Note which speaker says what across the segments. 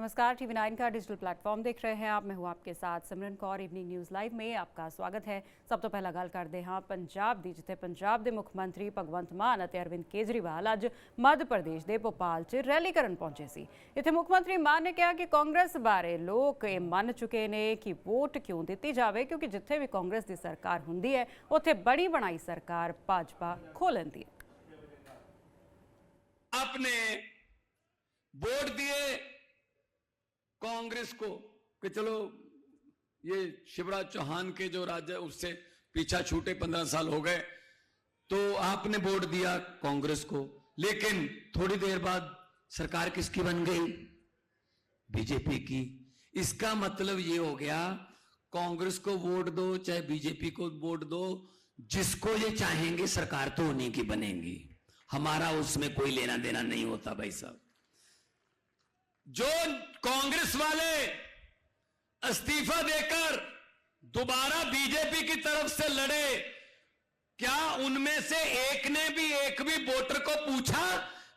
Speaker 1: नमस्कार, TV9 का digital platform देख रहे हैं आप। मैं हूं आपके साथ सिमरन कौर। इवनिंग न्यूज़ लाइव में आपका स्वागत है। सब तो पहला गल करते हाँ पंजाब दी, जिथे पंजाब के मुख्यमंत्री भगवंत मान और अरविंद केजरीवाल अज मध्य प्रदेश के भोपाल च रैली करन पहुंचे सी। इत्थे मुख्यमंत्री मान ने कहा कि कांग्रेस बारे लोग ये मन चुके ने कि वोट क्यों दी जाए, क्योंकि जिथे भी कांग्रेस की सरकार हुंदी है उत्थे बड़ी बनाई सरकार भाजपा खो लैंदी है।
Speaker 2: आपने वोट दिए कांग्रेस को कि चलो ये शिवराज चौहान के जो राज्य उससे पीछा छूटे 15 साल हो गए, तो आपने वोट दिया कांग्रेस को। लेकिन थोड़ी देर बाद सरकार किसकी बन गई? बीजेपी की। इसका मतलब ये हो गया कांग्रेस को वोट दो चाहे बीजेपी को वोट दो, जिसको ये चाहेंगे सरकार तो उन्हीं की बनेगी, हमारा उसमें कोई लेना देना नहीं होता भाई साहब। जो कांग्रेस वाले इस्तीफा देकर दोबारा बीजेपी की तरफ से लड़े, क्या उनमें से एक ने भी एक भी वोटर को पूछा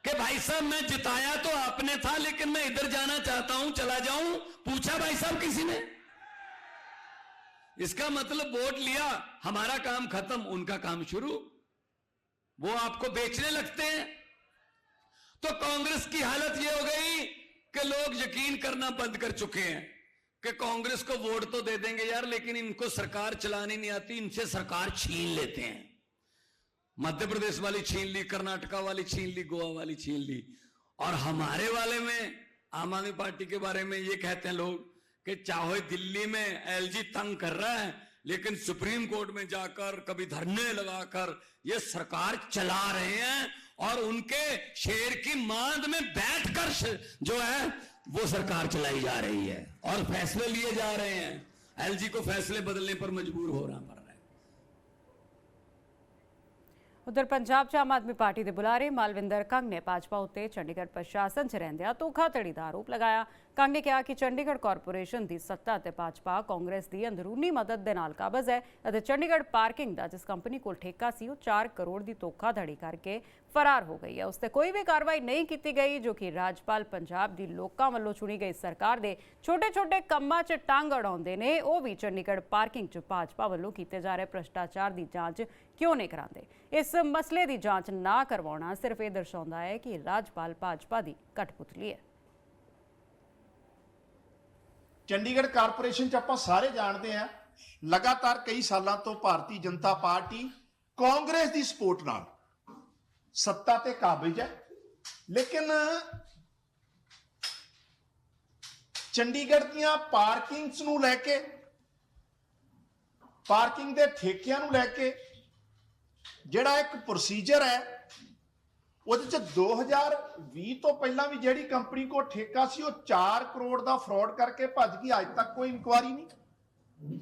Speaker 2: कि भाई साहब मैं जिताया तो आपने था लेकिन मैं इधर जाना चाहता हूं, चला जाऊं? पूछा भाई साहब किसी ने? इसका मतलब वोट लिया, हमारा काम खत्म, उनका काम शुरू। वो आपको बेचने लगते हैं। तो कांग्रेस की हालत यह हो गई कि लोग यकीन करना बंद कर चुके हैं कि कांग्रेस को वोट तो दे देंगे यार, लेकिन इनको सरकार चलानी नहीं आती, इनसे सरकार छीन लेते हैं। मध्य प्रदेश वाली छीन ली, कर्नाटका वाली छीन ली, गोवा वाली छीन ली। और हमारे वाले में आम आदमी पार्टी के बारे में ये कहते हैं लोग कि चाहे दिल्ली में एलजी तंग कर रहा है, लेकिन सुप्रीम कोर्ट में जाकर कभी धरने लगाकर ये सरकार चला रहे हैं और उनके शेर की मांद में बैठकर जो है वो सरकार चलाई जा रही है और फैसले लिए जा रहे हैं। एलजी को फैसले बदलने पर मजबूर होना पड़ रहा है।
Speaker 1: उधर पंजाब च आम आदमी पार्टी के बुलारे मालविंदर कंग ने भाजपा उत्ते चंडीगढ़ प्रशासन च रहिंदियां धोखाधड़ी का आरोप लगाया। कंग ने कहा कि चंडीगढ़ कॉरपोरेशन की सत्ता ते भाजपा कांग्रेस की अंदरूनी मदद के नाल काबज है और चंडीगढ़ पार्किंग का जिस कंपनी को ठेका सी 4 करोड़ की धोखाधड़ी करके फरार हो गई है। उसते कोई भी कार्रवाई नहीं की गई, जो कि राज्यपाल पंजाब की लोगों वालों चुनी गई सरकार के छोटे छोटे कामां च टंग अड़ाउंदे ने। वो भी चंडीगढ़ पार्किंग च भाजपा वालों किए जा रहे भ्रष्टाचार की जांच क्यों नहीं कराते। इस मसले की जांच ना करवाना सिर्फ ये दर्शाता है कि राज्यपाल भाजपा की कठपुतली है।
Speaker 3: चंडीगढ़ कारपोरेशन च आपां सारे जानते हैं लगातार कई सालों तो भारतीय जनता पार्टी कांग्रेस की सपोर्ट नाल सत्ता ते काबिज है, लेकिन चंडीगढ़ दियां पार्किंग्स नूं लैके, पार्किंग दे ठेकियां नूं लैके जिहड़ा एक प्रोसीजर है ਉਹਦੇ ਚ 2020 ਤੋਂ ਪਹਿਲਾਂ ਵੀ ਜਿਹੜੀ ਕੰਪਨੀ ਕੋ ਠੇਕਾ ਸੀ ਉਹ 4 ਕਰੋੜ ਦਾ ਫਰਾਡ ਕਰਕੇ ਭੱਜ ਗਈ। ਅੱਜ ਤੱਕ ਕੋਈ ਇਨਕੁਆਰੀ ਨਹੀਂ,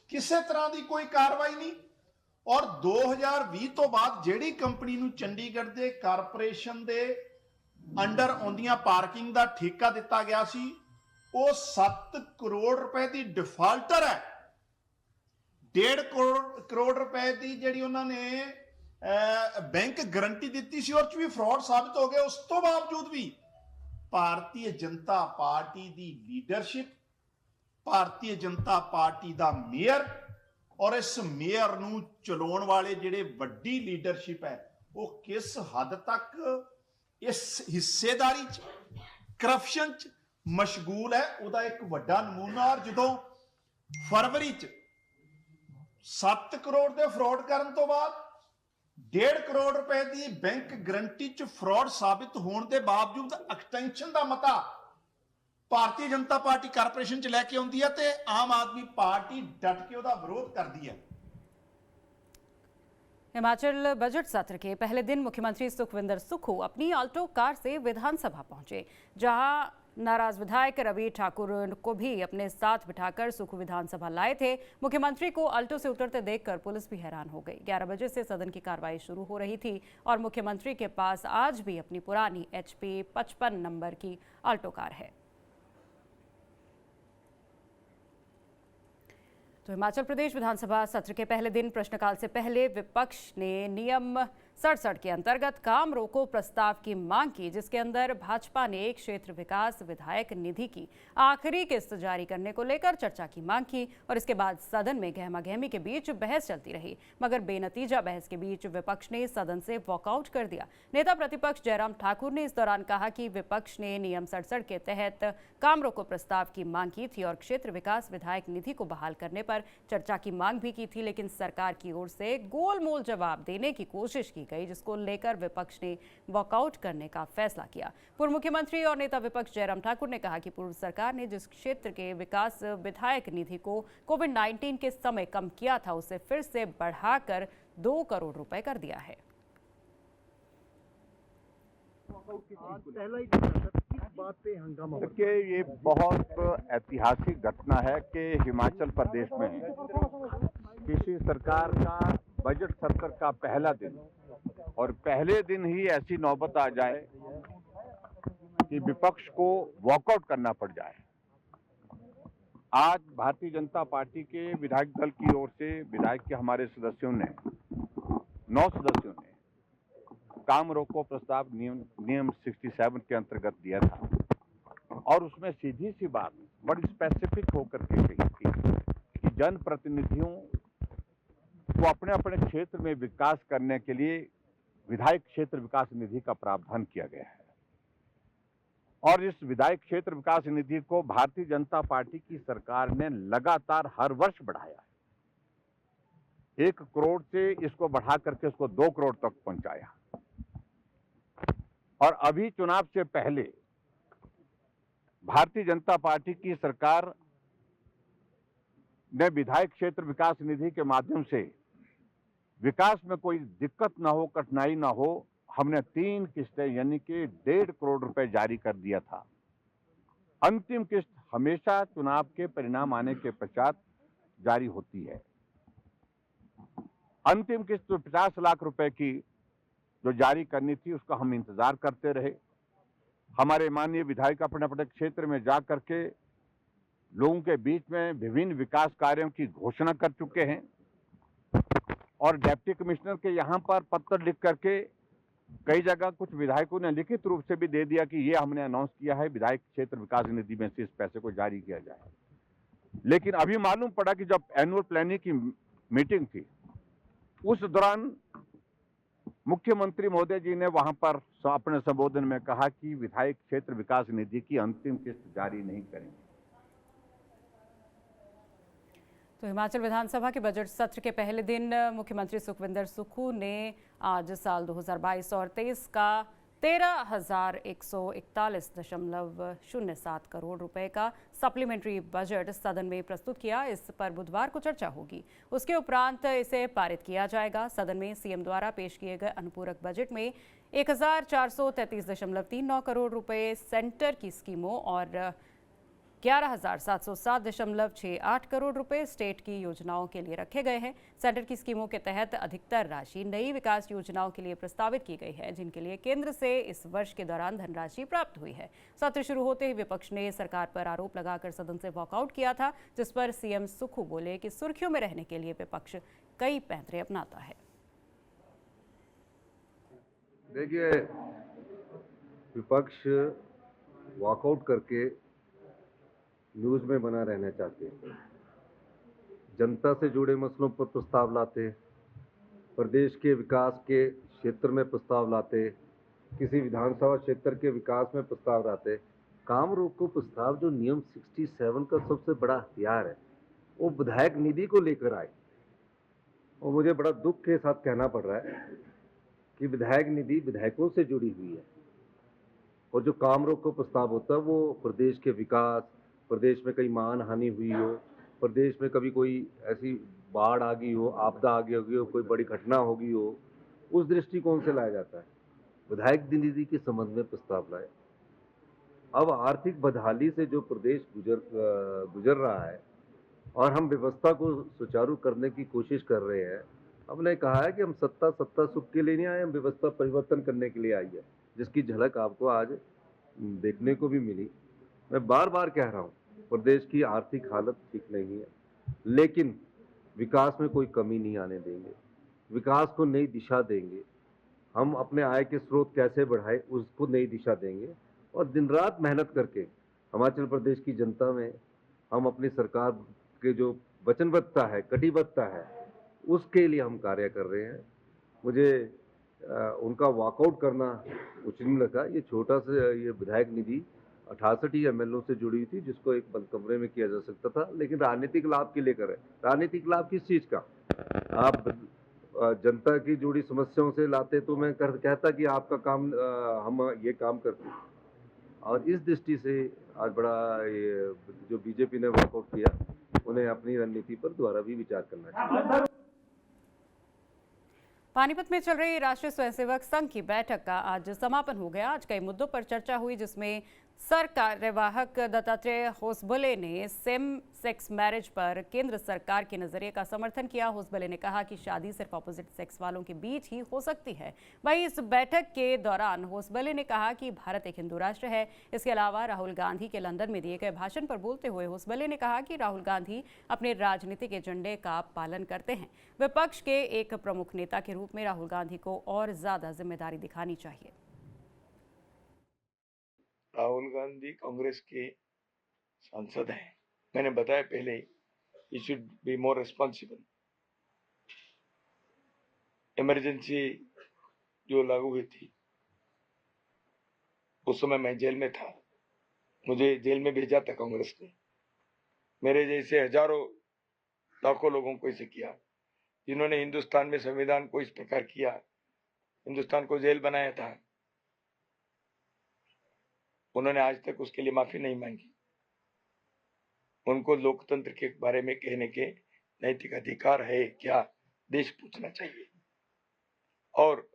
Speaker 3: ਕਿਸੇ ਤਰ੍ਹਾਂ ਦੀ ਕੋਈ ਕਾਰਵਾਈ ਨਹੀਂ। ਔਰ 2020 ਤੋਂ ਬਾਅਦ ਜਿਹੜੀ ਕੰਪਨੀ ਨੂੰ ਚੰਡੀਗੜ੍ਹ ਦੇ ਕਾਰਪੋਰੇਸ਼ਨ ਦੇ ਅੰਡਰ ਆਉਂਦੀਆਂ ਪਾਰਕਿੰਗ ਦਾ ਠੇਕਾ ਦਿੱਤਾ ਗਿਆ ਸੀ, ਉਹ 7 ਕਰੋੜ ਰੁਪਏ ਦੀ ਡਿਫਾਲਟਰ ਹੈ। 1.5 ਕਰੋੜ ਰੁਪਏ ਦੀ ਜਿਹੜੀ ਉਹਨਾਂ ਨੇ बैंक गारंटी दी सी और भी फ्रॉड साबित हो गया। उस तो बावजूद भी भारतीय जनता पार्टी की लीडरशिप, भारतीय जनता पार्टी का मेयर और इस मेयर नूं चलाउण वाले जिहड़े वड्डी लीडरशिप है वो किस हद तक इस हिस्सेदारी करप्शन च मशगूल है, उसका एक वड्डा नमूना। और जदों फरवरी च 7 करोड़ के फ्रॉड करन तो बाद 1.5 करोड़ रुपए की बैंक गारंटी च फ्रॉड साबित होने के बावजूद एक्सटेंशन का मता भारतीय जनता पार्टी कारपोरेशन च लैके आउंदी है ते आम आदमी पार्टी डट के उसका विरोध करती है।
Speaker 1: हिमाचल बजट सत्र के पहले दिन मुख्यमंत्री सुखविंदर सुक्खू अपनी आल्टो कार से विधानसभा पहुंचे, जहां नाराज विधायक रवि ठाकुर को भी अपने साथ बिठाकर सुक्खू विधानसभा लाए थे। मुख्यमंत्री को आल्टो से उतरते देखकर पुलिस भी हैरान हो गई। 11 बजे से सदन की कार्रवाई शुरू हो रही थी और मुख्यमंत्री के पास आज भी अपनी पुरानी HP 55 नंबर की आल्टो कार है। तो हिमाचल प्रदेश विधानसभा सत्र के पहले दिन प्रश्नकाल से पहले विपक्ष ने नियम 67 के अंतर्गत काम रोको प्रस्ताव की मांग की, जिसके अंदर भाजपा ने क्षेत्र विकास विधायक निधि की आखिरी किस्त जारी करने को लेकर चर्चा की मांग की और इसके बाद सदन में गहमागहमी के बीच बहस चलती रही, मगर बेनतीजा बहस के बीच विपक्ष ने सदन से वॉकआउट कर दिया। नेता प्रतिपक्ष जयराम ठाकुर ने इस दौरान कहा कि विपक्ष ने नियम 67 के तहत काम रोको प्रस्ताव की मांग की थी और क्षेत्र विकास विधायक निधि को बहाल करने पर चर्चा की मांग भी की थी, लेकिन सरकार की ओर से गोलमोल जवाब देने की कोशिश की गई, जिसको लेकर विपक्ष ने वॉकआउट करने का फैसला किया। पूर्व मुख्यमंत्री और नेता विपक्ष जयराम ठाकुर ने कहा कि पूर्व सरकार ने जिस क्षेत्र के विकास विधायक निधि को कोविड-19 के समय कम किया था, उसे फिर से बढ़ाकर 2 करोड़ रुपए कर दिया है।
Speaker 4: देखिए, ये बहुत ऐतिहासिक घटना है कि हिमाचल प्रदेश में किसी सरकार का बजट सत्र का पहला दिन और पहले दिन ही ऐसी नौबत आ जाए कि विपक्ष को वॉकआउट करना पड़ जाए। आज भारतीय जनता पार्टी के विधायक दल की ओर से विधायक के हमारे सदस्यों ने 9 सदस्यों ने काम रोको प्रस्ताव नियम 67 के अंतर्गत दिया था और उसमें सीधी सी बात बड़ी स्पेसिफिक होकर के कही थी कि जनप्रतिनिधियों को अपने अपने क्षेत्र में विकास करने के लिए विधायक क्षेत्र विकास निधि का प्रावधान किया गया है और इस विधायक क्षेत्र विकास निधि को भारतीय जनता पार्टी की सरकार ने लगातार हर वर्ष बढ़ाया है। 1 करोड़ से इसको बढ़ा करके इसको 2 करोड़ तक पहुंचाया और अभी चुनाव से पहले भारतीय जनता पार्टी की सरकार ने विधायक क्षेत्र विकास निधि के माध्यम से विकास में कोई दिक्कत ना हो, कठिनाई ना हो, हमने 3 किस्तें यानी कि 1.5 करोड़ रुपए जारी कर दिया था। अंतिम किस्त हमेशा चुनाव के परिणाम आने के पश्चात जारी होती है। अंतिम किस्त 50 लाख रुपए की जो जारी करनी थी उसका हम इंतजार करते रहे। हमारे माननीय विधायक अपने अपने क्षेत्र में जा करके लोगों के बीच में विभिन्न विकास कार्यों की घोषणा कर चुके हैं और डिप्टी कमिश्नर के यहाँ पर पत्र लिख करके कई जगह कुछ विधायकों ने लिखित रूप से भी दे दिया कि ये हमने अनाउंस किया है, विधायक क्षेत्र विकास निधि में से इस पैसे को जारी किया जाए। लेकिन अभी मालूम पड़ा कि जब एनुअल प्लानिंग की मीटिंग थी उस दौरान मुख्यमंत्री महोदय जी ने वहां पर अपने संबोधन में कहा कि विधायक क्षेत्र विकास निधि की अंतिम किस्त जारी नहीं करेंगे।
Speaker 1: तो हिमाचल विधानसभा के बजट सत्र के पहले दिन मुख्यमंत्री सुखविंदर सुक्खू ने आज साल 2022 और 23 का 13,141.07 करोड़ रुपए का सप्लीमेंट्री बजट सदन में प्रस्तुत किया। इस पर बुधवार को चर्चा होगी, उसके उपरांत इसे पारित किया जाएगा। सदन में सीएम द्वारा पेश किए गए अनुपूरक बजट में 1,433.39 करोड़ रुपए सेंटर की स्कीमों और 11,707.68 करोड़ रुपए स्टेट की योजनाओं के लिए रखे गए हैं। सेंटर की स्कीमों के तहत अधिकतर राशि नई विकास योजनाओं के लिए प्रस्तावित की गई है, जिनके लिए केंद्र से इस वर्ष के दौरान धनराशि प्राप्त हुई है। सत्र शुरू होते ही विपक्ष ने सरकार पर आरोप लगाकर सदन से वॉकआउट किया था, जिस पर सीएम सुक्खू बोले कि सुर्खियों में रहने के लिए विपक्ष कई पैंतरे अपनाता है।
Speaker 5: देखिए, विपक्ष वॉकआउट करके न्यूज में बना रहना चाहते हैं, जनता से जुड़े मसलों पर प्रस्ताव लाते, प्रदेश के विकास के क्षेत्र में प्रस्ताव लाते, किसी विधानसभा क्षेत्र के विकास में प्रस्ताव लाते। काम रोको प्रस्ताव जो नियम 67 का सबसे बड़ा हथियार है, वो विधायक निधि को लेकर आए और मुझे बड़ा दुख के साथ कहना पड़ रहा है कि विधायक निधि विधायकों से जुड़ी हुई है और जो काम रोको प्रस्ताव होता है वो प्रदेश के विकास, प्रदेश में कहीं मान हानि हुई हो, प्रदेश में कभी कोई ऐसी बाढ़ आ गई हो, आपदा आ गई होगी हो, कोई बड़ी घटना हो गई हो, उस दृष्टिकोण से लाया जाता है। विधायक निधि के संबंध में प्रस्ताव लाए। अब आर्थिक बदहाली से जो प्रदेश गुजर रहा है और हम व्यवस्था को सुचारू करने की कोशिश कर रहे हैं, हमने कहा है कि हम सत्ता सुख के लिए नहीं आए, हम व्यवस्था परिवर्तन करने के लिए आई है, जिसकी झलक आपको आज देखने को भी मिली। मैं बार बार कह रहा हूँ, प्रदेश की आर्थिक हालत ठीक नहीं है, लेकिन विकास में कोई कमी नहीं आने देंगे, विकास को नई दिशा देंगे। हम अपने आय के स्रोत कैसे बढ़ाएं उसको नई दिशा देंगे और दिन रात मेहनत करके हिमाचल प्रदेश की जनता में हम अपनी सरकार के जो वचनबद्धता है, कटिबद्धता है, उसके लिए हम कार्य कर रहे हैं। मुझे उनका वॉकआउट करना उचित नहीं लगा। ये छोटा सा ये विधायक निधि 68 एमएलओ से जुड़ी हुई थी, जिसको एक बंद कमरे में किया जा सकता था, लेकिन राजनीतिक लाभ के लिए करे। राजनीतिक लाभ किस चीज का? आप जनता की जुड़ी समस्याओं से लाते तो मैं कहता कि आपका काम हम ये काम करते। और इस दृष्टि से आज बड़ा ये जो बीजेपी ने वॉकआउट किया, उन्हें अपनी रणनीति पर दोबारा भी विचार करना चाहिए।
Speaker 1: पानीपत में चल रही राष्ट्रीय स्वयंसेवक संघ की बैठक का आज समापन हो गया। आज कई मुद्दों पर चर्चा हुई, जिसमें सर कार्यवाहक दत्तात्रेय होसबले ने सेम सेक्स मैरिज पर केंद्र सरकार के नजरिए का समर्थन किया। होसबले ने कहा कि शादी सिर्फ ऑपोजिट सेक्स वालों के बीच ही हो सकती है। वहीं इस बैठक के दौरान होसबले ने कहा कि भारत एक हिंदू राष्ट्र है। इसके अलावा राहुल गांधी के लंदन में दिए गए भाषण पर बोलते हुए होसबले ने कहा कि राहुल गांधी अपने राजनीतिक एजेंडे का पालन करते हैं। विपक्ष के एक प्रमुख नेता के रूप में राहुल गांधी को और ज्यादा जिम्मेदारी दिखानी चाहिए।
Speaker 6: राहुल गांधी कांग्रेस के सांसद हैं। मैंने बताया पहले he should be more responsible. Emergency जो लागू हुई थी उस समय मैं जेल में था, मुझे जेल में भेजा था कांग्रेस ने। मेरे जैसे हजारों लाखों लोगों को इसे किया, जिन्होंने हिंदुस्तान में संविधान को इस प्रकार किया, हिंदुस्तान को जेल बनाया था, उन्होंने आज तक उसके लिए माफी नहीं मांगी। उनको लोकतंत्र के बारे में कहने के नैतिक अधिकार है क्या, देश पूछना चाहिए। और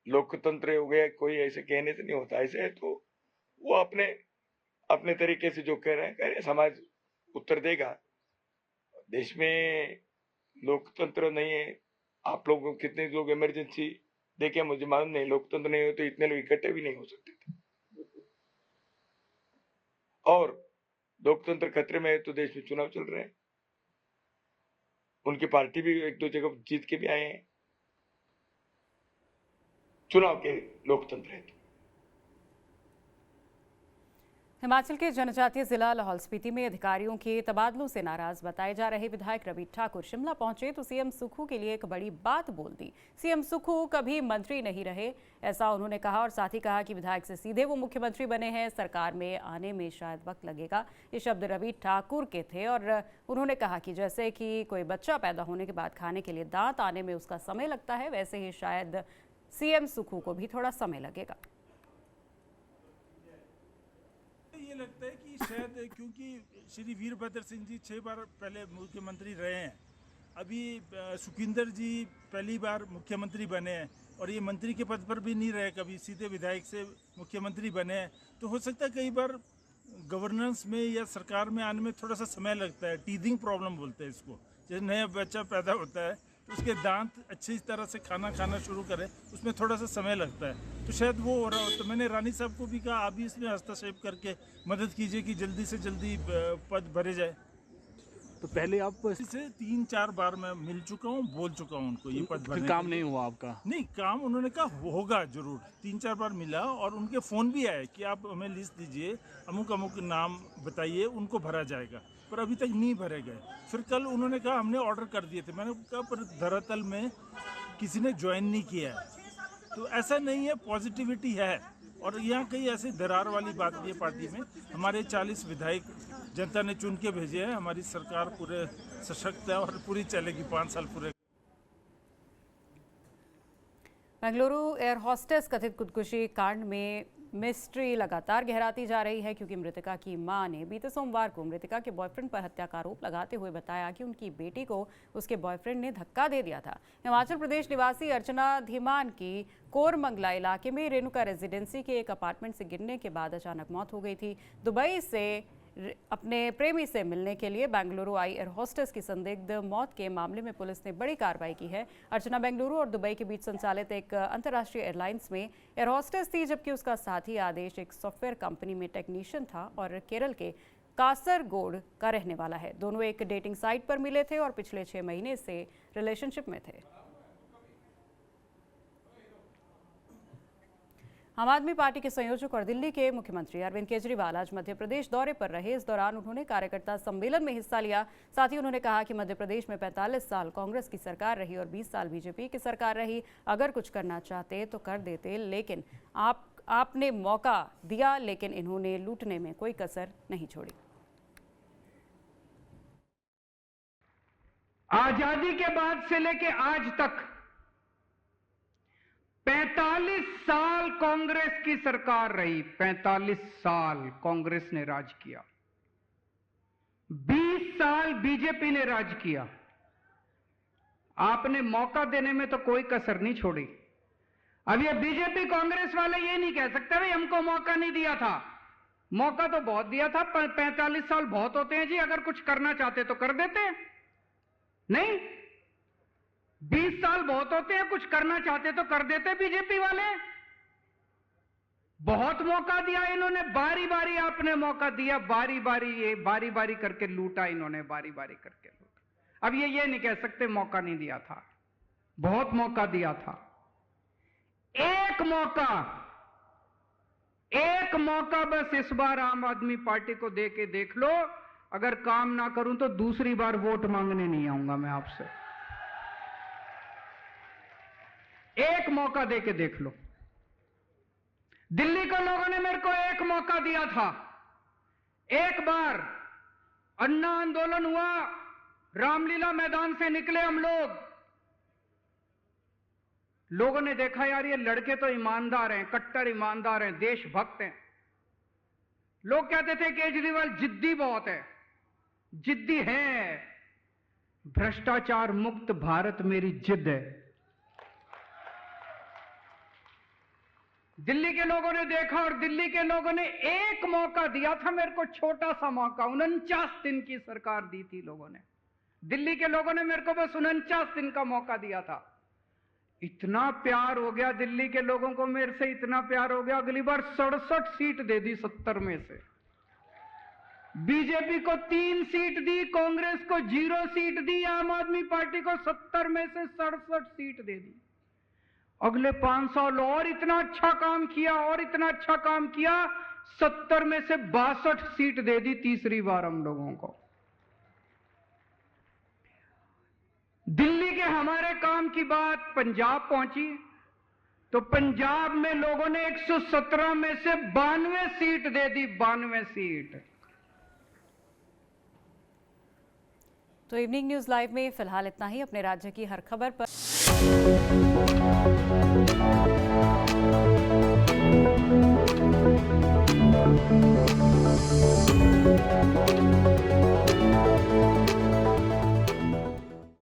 Speaker 6: लोकतंत्र हो गया कोई ऐसे कहने से नहीं होता। ऐसे है तो वो अपने तरीके से जो कह रहे हैं समाज उत्तर देगा। देश में लोकतंत्र नहीं है। आप लोग कितने लोग इमरजेंसी देखे मुझे मालूम नहीं। लोकतंत्र नहीं हो तो इतने लोग इकट्ठे भी नहीं हो सकते थे। और लोकतंत्र खतरे में है तो देश में चुनाव चल रहे हैं। उनकी पार्टी भी एक दो जगह जीत के भी आए हैं। चुनाव के लोकतंत्र है।
Speaker 1: हिमाचल के जनजातीय जिला लाहौल स्पीति में अधिकारियों के तबादलों से नाराज बताए जा रहे विधायक रवि ठाकुर शिमला पहुंचे तो सीएम सुक्खू के लिए एक बड़ी बात बोल दी। सीएम सुक्खू कभी मंत्री नहीं रहे, ऐसा उन्होंने कहा और साथ ही कहा कि विधायक से सीधे वो मुख्यमंत्री बने हैं। सरकार में आने में शायद वक्त लगेगा। ये शब्द रवि ठाकुर के थे और उन्होंने कहा कि जैसे कि कोई बच्चा पैदा होने के बाद खाने के लिए दांत आने में उसका समय लगता है, वैसे ही शायद सीएम सुक्खू को भी थोड़ा समय लगेगा।
Speaker 7: ये लगता है कि शायद क्योंकि श्री वीरभद्र सिंह जी 6 बार पहले मुख्यमंत्री रहे हैं, अभी सुखविंदर जी पहली बार मुख्यमंत्री बने हैं और ये मंत्री के पद पर भी नहीं रहे, कभी सीधे विधायक से मुख्यमंत्री बने हैं। तो हो सकता है कई बार गवर्नेंस में या सरकार में आने में थोड़ा सा समय लगता है। टीथिंग प्रॉब्लम बोलते हैं इसको। जैसे नया बच्चा पैदा होता है तो उसके दांत अच्छी तरह से खाना शुरू करें, उसमें थोड़ा सा समय लगता है। तो शायद वो हो रहा हो। तो मैंने रानी साहब को भी कहा आप भी इसमें हस्तक्षेप करके मदद कीजिए कि जल्दी से जल्दी पद भरे जाए।
Speaker 8: तो पहले आप
Speaker 7: इसे 3-4 बार मैं मिल चुका हूँ, बोल चुका हूँ उनको ये पद भरने।
Speaker 8: काम नहीं हुआ आपका?
Speaker 7: नहीं, काम उन्होंने कहा होगा जरूर। 3-4 बार मिला और उनके फ़ोन भी आए कि आप हमें लिस्ट दीजिए, अमुक अमुक नाम बताइए, उनको भरा जाएगा, पर अभी तक नहीं भरे गए। फिर कल उन्होंने कहा हमने ऑर्डर कर दिए थे। मैंने कहा पर धरातल में किसी ने ज्वाइन नहीं किया है। तो ऐसा नहीं है, पॉजिटिविटी है। और यहाँ कई ऐसी दरार वाली बात भी है पार्टी में। हमारे 40 विधायक जनता ने चुन के भेजे हैं। हमारी सरकार पूरे सशक्त है और पूरी चलेगी 5 साल पूरे।
Speaker 1: बेंगलुरु एयर होस्टेस कथित खुदकुशी कांड में मिस्ट्री लगातार गहराती जा रही है, क्योंकि मृतका की मां ने बीते सोमवार को मृतका के बॉयफ्रेंड पर हत्या का आरोप लगाते हुए बताया कि उनकी बेटी को उसके बॉयफ्रेंड ने धक्का दे दिया था। हिमाचल प्रदेश निवासी अर्चना धीमान की कोरमंगला इलाके में रेणुका रेजिडेंसी के एक अपार्टमेंट से गिरने के बाद अचानक मौत हो गई थी। दुबई से अपने प्रेमी से मिलने के लिए बेंगलुरु आई एयर होस्टेस की संदिग्ध मौत के मामले में पुलिस ने बड़ी कार्रवाई की है। अर्चना बेंगलुरु और दुबई के बीच संचालित एक अंतर्राष्ट्रीय एयरलाइंस में एयर होस्टेस थी, जबकि उसका साथी आदेश एक सॉफ्टवेयर कंपनी में टेक्नीशियन था और केरल के कासरगोड का रहने वाला है। दोनों एक डेटिंग साइट पर मिले थे और पिछले 6 महीने से रिलेशनशिप में थे। आम आदमी पार्टी के संयोजक और दिल्ली के मुख्यमंत्री अरविंद केजरीवाल आज मध्य प्रदेश दौरे पर रहे। इस दौरान उन्होंने कार्यकर्ता सम्मेलन में हिस्सा लिया। साथ ही उन्होंने कहा कि मध्य प्रदेश में 45 साल कांग्रेस की सरकार रही और 20 साल बीजेपी की सरकार रही। अगर कुछ करना चाहते तो कर देते, लेकिन आपने मौका दिया, लेकिन इन्होंने लूटने में कोई कसर नहीं छोड़ी।
Speaker 9: आजादी के बाद से लेके आज तक 45 साल कांग्रेस की सरकार रही। 45 साल कांग्रेस ने राज किया, 20 साल बीजेपी ने राज किया। आपने मौका देने में तो कोई कसर नहीं छोड़ी। अब ये बीजेपी कांग्रेस वाले ये नहीं कह सकते भाई हमको मौका नहीं दिया था। मौका तो बहुत दिया था। 45 साल बहुत होते हैं जी, अगर कुछ करना चाहते तो कर देते। नहीं, 20 साल बहुत होते हैं, कुछ करना चाहते तो कर देते। बीजेपी वाले बहुत मौका दिया इन्होंने, बारी बारी आपने मौका दिया, बारी बारी करके लूटा इन्होंने, बारी बारी करके लूटा। अब ये नहीं कह सकते मौका नहीं दिया था, बहुत मौका दिया था। एक मौका बस इस बार आम आदमी पार्टी को दे के देख लो। अगर काम ना करूं तो दूसरी बार वोट मांगने नहीं आऊंगा मैं आपसे। एक मौका दे के देख लो। दिल्ली के लोगों ने मेरे को एक मौका दिया था। एक बार अन्ना आंदोलन हुआ, रामलीला मैदान से निकले हम लोगों ने देखा यार ये लड़के तो ईमानदार हैं, कट्टर ईमानदार हैं, देशभक्त हैं। लोग कहते थे केजरीवाल जिद्दी बहुत है, जिद्दी है। भ्रष्टाचार मुक्त भारत मेरी जिद है। दिल्ली के लोगों ने देखा और दिल्ली के लोगों ने एक मौका दिया था मेरे को, छोटा सा मौका। 49 दिन की सरकार दी थी लोगों ने। दिल्ली के लोगों ने मेरे को बस 49 दिन का मौका दिया था। इतना प्यार हो गया दिल्ली के लोगों को मेरे से, इतना प्यार हो गया, अगली बार 67 सीट दे दी 70 में से। बीजेपी को 3 सीट दी, कांग्रेस को 0 सीट दी, आम आदमी पार्टी को 70 में से 67 सीट दे दी। अगले 5 साल और इतना अच्छा काम किया, और इतना अच्छा काम किया, 70 में से 62 सीट दे दी तीसरी बार हम लोगों को। दिल्ली के हमारे काम की बात पंजाब पहुंची तो पंजाब में लोगों ने 117 में से 92 सीट दे दी, 92 सीट।
Speaker 1: तो इवनिंग न्यूज लाइव में फिलहाल इतना ही। अपने राज्य की हर खबर पर